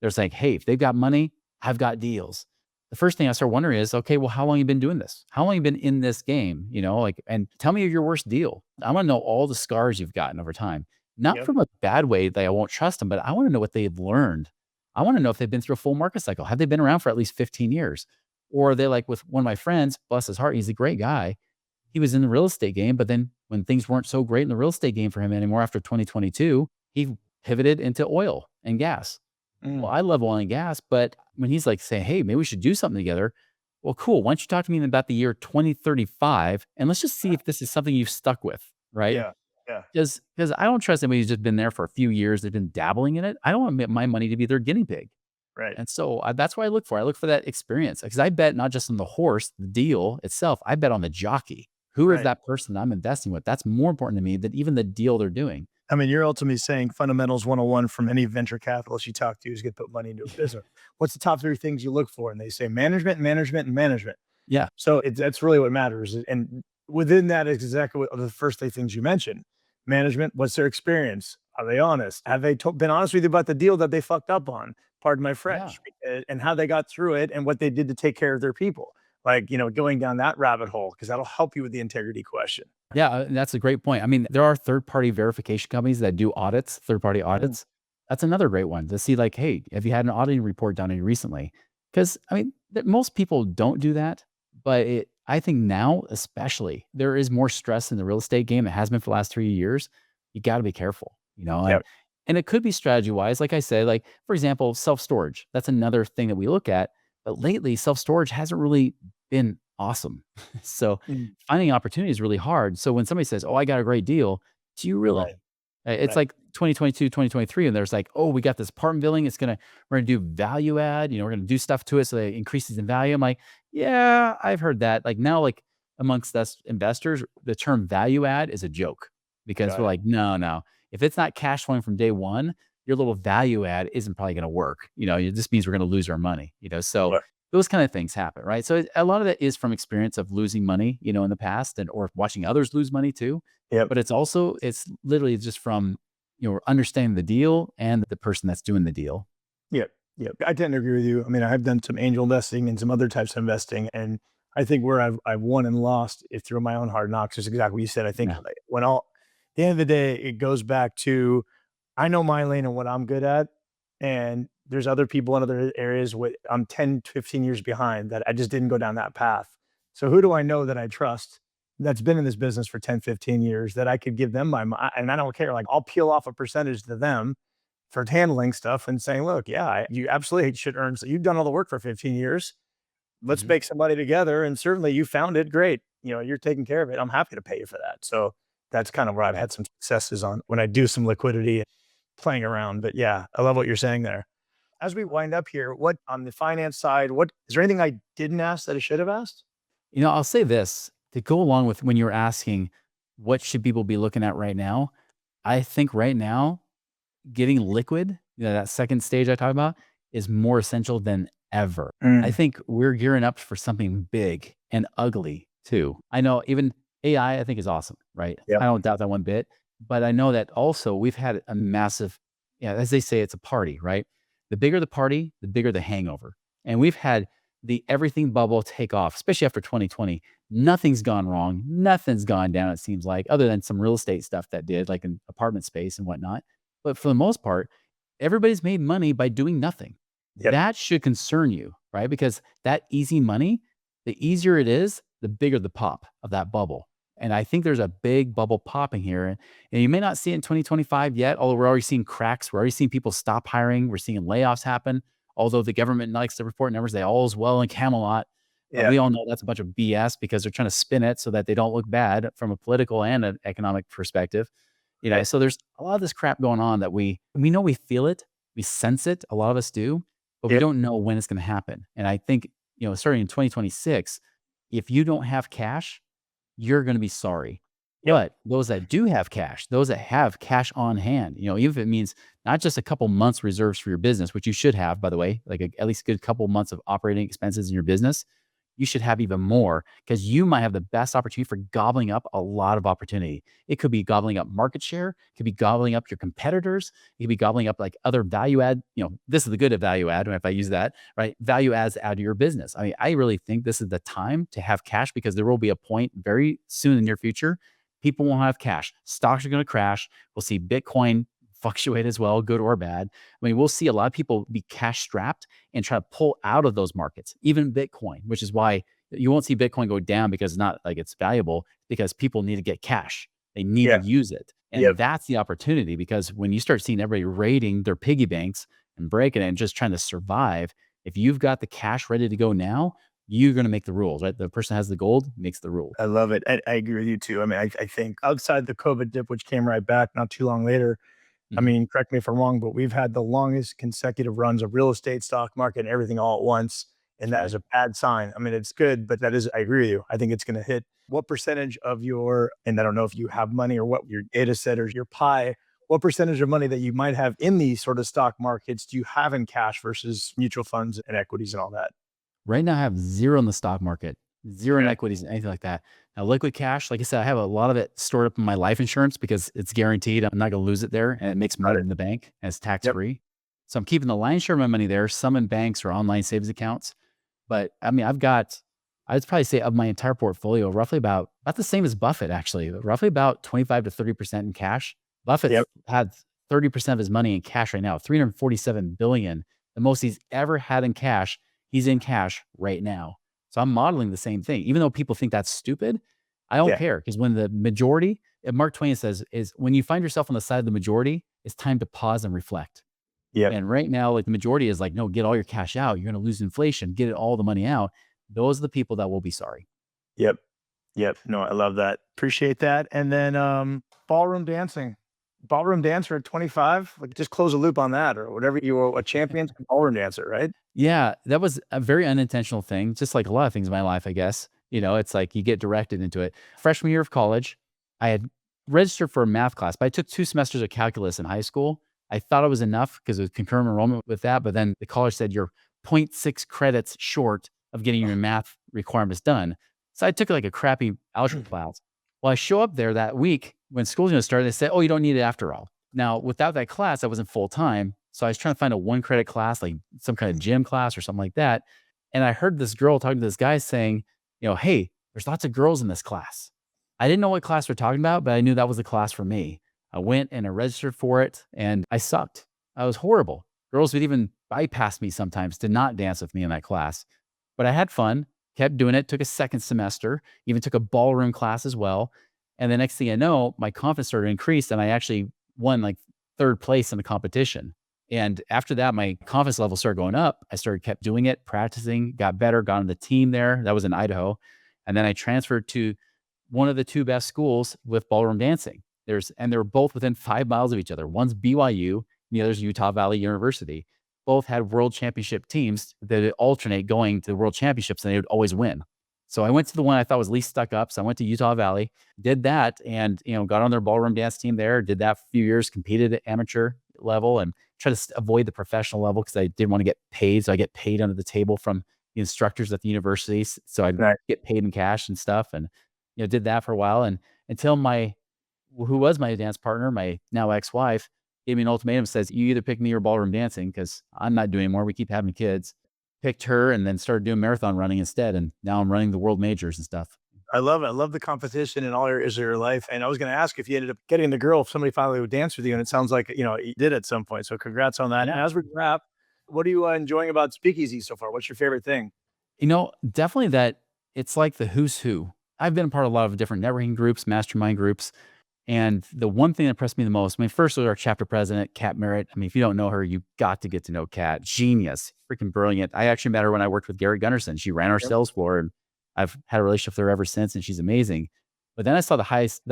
They're saying, hey, if they've got money, I've got deals. The first thing I start wondering is, okay, well, how long you been doing this? How long you been in this game? Like, and tell me your worst deal. I want to know all the scars you've gotten over time, not Yep. from a bad way that I won't trust them, but I want to know what they've learned. I want to know if they've been through a full market cycle. Have they been around for at least 15 years? Or are they like with one of my friends, bless his heart, he's a great guy. He was in the real estate game, but then when things weren't so great in the real estate game for him anymore after 2022, he pivoted into oil and gas. Well, Mm. I love oil and gas, but when he's like saying, "Hey, maybe we should do something together." Well, cool. Why don't you talk to me about the year 2035 and let's just see if this is something you've stuck with, right? Yeah. Yeah. Because I don't trust anybody who's just been there for a few years. They've been dabbling in it. I don't want my money to be their guinea pig. Right. And so that's what I look for. I look for that experience because I bet not just on the horse, the deal itself. I bet on the jockey. Who is Right. that person I'm investing with? That's more important to me than even the deal they're doing. I mean, you're ultimately saying fundamentals 101 from any venture capitalist you talk to who's going to put money into a business. What's the top three things you look for? And they say management, management, and management. Yeah. So that's really what matters. And within that is exactly what the first three things you mentioned. Management, what's their experience? Are they honest? Have they been honest with you about the deal that they fucked up on? Pardon my Yeah. French, and how they got through it and what they did to take care of their people. Like, going down that rabbit hole, because that'll help you with the integrity question. Yeah, that's a great point. I mean, there are third-party verification companies that do audits, third-party Mm. audits. That's another great one to see like, hey, have you had an auditing report done on you recently? Because I mean, most people don't do that, but I think now, especially, there is more stress in the real estate game. It has been for the last 3 years. You got to be careful, Yep. and it could be strategy wise. Like I said, like for example, self storage. That's another thing that we look at. But lately, self storage hasn't really been awesome. So Mm. finding opportunity is really hard. So when somebody says, "Oh, I got a great deal," do you Right. really? It's Right. like 2022, 2023, and there's like, "Oh, we got this apartment building. We're gonna do value add. We're gonna do stuff to it so that it increases in value." I'm like, "Yeah, I've heard that." Like now, like amongst us investors, the term value add is a joke because Got we're it. like, no, no. If it's not cash flowing from day one, your little value add isn't probably gonna work. It just means we're gonna lose our money. So Right. those kind of things happen, right? So a lot of that is from experience of losing money, in the past or watching others lose money too. Yep. But it's literally just from, understanding the deal and the person that's doing the deal. Yep. Yep. I tend to agree with you. I mean, I've done some angel investing and some other types of investing, and I think where I've won and lost it through my own hard knocks is exactly what you said. I think Yeah. like, at the end of the day, it goes back to I know my lane and what I'm good at, and there's other people in other areas what I'm 10, 15 years behind that I just didn't go down that path. So who do I know that I trust that's been in this business for 10, 15 years that I could give them and I don't care. Like I'll peel off a percentage to them for handling stuff and saying, look, yeah, you absolutely should earn. So you've done all the work for 15 years. Let's Mhm. make some money together. And certainly you found it great. You're taking care of it. I'm happy to pay you for that. So that's kind of where I've had some successes on when I do some liquidity playing around. But yeah, I love what you're saying there. As we wind up here, what on the finance side, what is there anything I didn't ask that I should have asked? I'll say this to go along with when you're asking, what should people be looking at right now? I think right now, getting liquid, that second stage I talked about is more essential than ever. I Mm, think we're gearing up for something big and ugly too. I know even AI, I think is awesome, right? yep. I don't doubt that one bit, but I know that also we've had a massive, as they say, it's a party, right? The bigger the party, the bigger the hangover. And we've had the everything bubble take off, especially after 2020. Nothing's gone wrong. Nothing's gone down, it seems like, other than some real estate stuff that did, like in apartment space and whatnot. But for the most part, everybody's made money by doing nothing. Yep. That should concern you, right? Because that easy money, the easier it is, the bigger the pop of that bubble. And I think there's a big bubble popping here. And you may not see it in 2025 yet, although we're already seeing cracks. We're already seeing people stop hiring. We're seeing layoffs happen. Although the government likes to report numbers, they all is well in Camelot. But Yeah. we all know that's a bunch of BS because they're trying to spin it so that they don't look bad from a political and an economic perspective. Yep. So there's a lot of this crap going on that we know, we feel it, we sense it, a lot of us do, but we Yep. don't know when it's going to happen. And I think, starting in 2026, if you don't have cash, you're going to be sorry. Yep. But those that do have cash, those that have cash on hand, even if it means not just a couple months reserves for your business, which you should have, by the way, like at least a good couple months of operating expenses in your business, you should have even more because you might have the best opportunity for gobbling up a lot of opportunity. It could be gobbling up market share, it could be gobbling up your competitors, it could be gobbling up like other value add. This is the good of value add, if I use that, right? Value adds out of your business. I mean, I really think this is the time to have cash because there will be a point very soon in the near future. People won't have cash. Stocks are going to crash. We'll see Bitcoin fluctuate as well, good or bad. I mean, we'll see a lot of people be cash strapped and try to pull out of those markets, even Bitcoin, which is why you won't see Bitcoin go down because it's not like it's valuable, because people need to get cash. They need Yeah. to use it. And Yep. that's the opportunity, because when you start seeing everybody raiding their piggy banks and breaking it and just trying to survive, if you've got the cash ready to go now, you're going to make the rules, right? The person has the gold makes the rules. I love it. I agree with you too. I mean, I think outside the COVID dip, which came right back not too long later, I Mhm. mean, correct me if I'm wrong, but we've had the longest consecutive runs of real estate, stock market, and everything all at once. And That's that right. is a bad sign. I mean, it's good, but I agree with you. I think it's going to hit what percentage of your, and I don't know if you have money or what your data set or your pie, what percentage of money that you might have in these sort of stock markets do you have in cash versus mutual funds and equities and all that? Right now, I have zero in the stock market, zero in Okay. equities, anything like that. Now, liquid cash, like I said, I have a lot of it stored up in my life insurance because it's guaranteed. I'm not going to lose it there, and it makes Got money it. in the bank and it's tax Yep. free. So I'm keeping the lion's share of my money there, some in banks or online savings accounts. But I mean, I'd probably say of my entire portfolio, roughly about the same as Buffett, actually, roughly about 25 to 30% in cash. Buffett Yep. had 30% of his money in cash right now, 347 billion, the most he's ever had in cash. He's in cash right now. So I'm modeling the same thing. Even though people think that's stupid, I don't Yeah. care, because when the majority, Mark Twain says, is when you find yourself on the side of the majority, it's time to pause and reflect. Yep. And right now, like the majority is like, no, get all your cash out. You're going to lose inflation. Get all the money out. Those are the people that will be sorry. Yep. Yep. No, I love that. Appreciate that. And then ballroom dancing. Ballroom dancer at 25, like just close a loop on that or whatever. You were a champion ballroom dancer, right? Yeah, that was a very unintentional thing, just like a lot of things in my life, I guess. It's like you get directed into it. Freshman year of college, I had registered for a math class, but I took 2 semesters of calculus in high school. I thought it was enough because it was concurrent enrollment with that, but then the college said you're zero 0.6 credits short of getting your math requirements done. So I took like a crappy algebra class. Well, I show up there that week when school's gonna start, they said, "Oh, you don't need it after all." Now, without that class, I wasn't full time. So I was trying to find a 1 credit class, like some kind of gym class or something like that. And I heard this girl talking to this guy saying, "Hey, there's lots of girls in this class." I didn't know what class we're talking about, but I knew that was the class for me. I went and I registered for it, and I sucked. I was horrible. Girls would even bypass me sometimes to not dance with me in that class. But I had fun, kept doing it, took a second semester, even took a ballroom class as well. And the next thing I know, my confidence started to increase, and I actually won like third place in the competition. And after that, my confidence level started going up. I started kept doing it, practicing, got better, got on the team there. That was in Idaho. And then I transferred to one of the two best schools with ballroom dancing. And they're both within 5 miles of each other. One's BYU, and the other's Utah Valley University. Both had world championship teams that would alternate going to the world championships, and they would always win. So I went to the one I thought was least stuck up. So I went to Utah Valley, did that, and got on their ballroom dance team there. Did that for a few years, competed at amateur level, and tried to avoid the professional level because I didn't want to get paid. So I get paid under the table from the instructors at the universities. So I'd Nice. get paid in cash and stuff, and did that for a while, and until my who was my dance partner, my now ex-wife, gave me an ultimatum, says, you either pick me or ballroom dancing, because I'm not doing more. We keep having kids. Picked her and then started doing marathon running instead. And now I'm running the world majors and stuff. I love it. I love the competition in all areas of your life. And I was going to ask if you ended up getting the girl, if somebody finally would dance with you. And it sounds like, you did at some point. So congrats on that. And as we wrap, what are you enjoying about Speakeasy so far? What's your favorite thing? Definitely that it's like the who's who. I've been a part of a lot of different networking groups, mastermind groups. And the one thing that impressed me the most, first was our chapter president, Kat Merritt. If you don't know her, you got to get to know Kat. Genius, freaking brilliant. I actually met her when I worked with Gary Gunderson. She ran our sales floor, and I've had a relationship with her ever since, and she's amazing. But then I saw the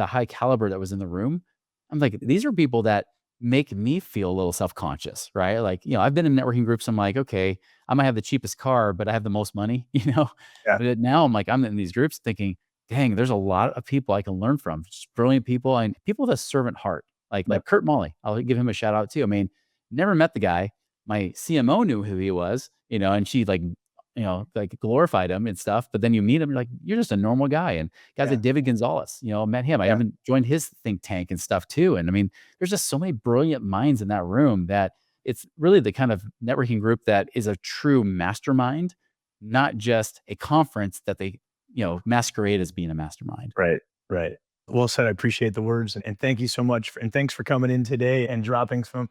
high caliber that was in the room. I'm like, these are people that make me feel a little self-conscious, right? Like, I've been in networking groups. I'm like, okay, I might have the cheapest car, but I have the most money, Yeah. But now I'm like, I'm in these groups thinking, dang, there's a lot of people I can learn from. Just brilliant people and people with a servant heart, like Kurt Molly. I'll give him a shout out too. Never met the guy. My CMO knew who he was, and she like glorified him and stuff. But then you meet him, you're like, you're just a normal guy. And guys like David Gonzalez, met him. I haven't joined his think tank and stuff too. And there's just so many brilliant minds in that room that it's really the kind of networking group that is a true mastermind, not just a conference that they masquerade as being a mastermind. Right. Well said. I appreciate the words and thank you so much. And thanks for coming in today and dropping some,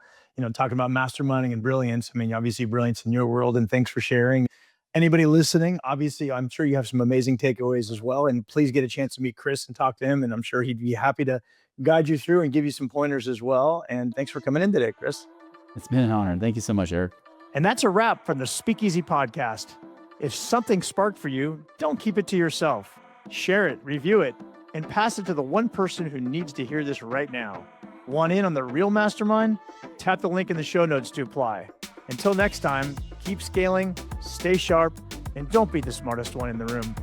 talking about masterminding and brilliance. Obviously brilliance in your world, and thanks for sharing. Anybody listening, obviously, I'm sure you have some amazing takeaways as well. And please get a chance to meet Chris and talk to him. And I'm sure he'd be happy to guide you through and give you some pointers as well. And thanks for coming in today, Chris. It's been an honor. Thank you so much, Eric. And that's a wrap from the Speakeasy podcast. If something sparked for you, don't keep it to yourself. Share it, review it, and pass it to the one person who needs to hear this right now. Want in on the real mastermind? Tap the link in the show notes to apply. Until next time, keep scaling, stay sharp, and don't be the smartest one in the room.